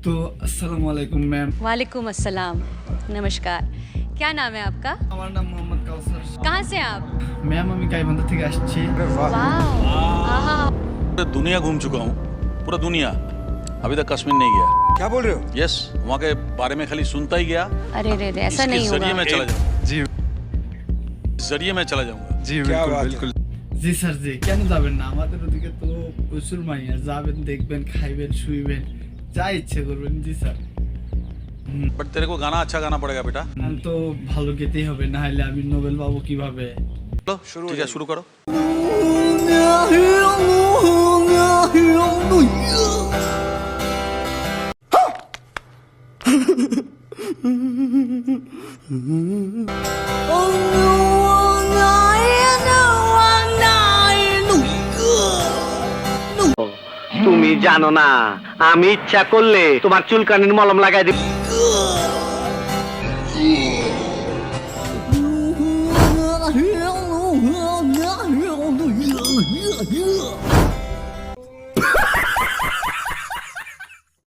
तो अस्सलाम वालेकुम मैम। वालेकुम अस्सलाम, नमस्कार। क्या नाम है आपका? আমার নাম মোহাম্মদ কাউসার। कहाँ से हैं आप? ম্যাম আমি গাইবান্ধা থেকে আসছি। वाह, आहा, पूरा दुनिया घूम चुका हूँ, पूरा दुनिया। अभी तक कश्मीर नहीं गया। क्या बोल रहे हो? यस, वहाँ के बारे में खाली सुनता ही गया। अरे रे रे, ऐसा इसके नहीं जरिए मैं होगा। चला जाऊँगा। जी जरिए मैं चला जाऊँगा। जी क्या बिल्कुल बात है? बिल्कुल জি স্যার জি, কেন যাবেন না? আমাদের ওদিকে তো প্রচুর মাইয়া, যাবেন দেখবেন খাইবেন শুইবেন যা ইচ্ছে করবেন। জি স্যার। बट तेरे को गाना अच्छा गाना पड़ेगा बेटा। আমি তো ভালো গেতেই হবে, না হলে আমি নোবেল পাবো কিভাবে? चलो ठीक है, शुरू करो। তুমি জানো না আমি ইচ্ছা করলে তোমার চুলকানির মলম লাগাই দিব।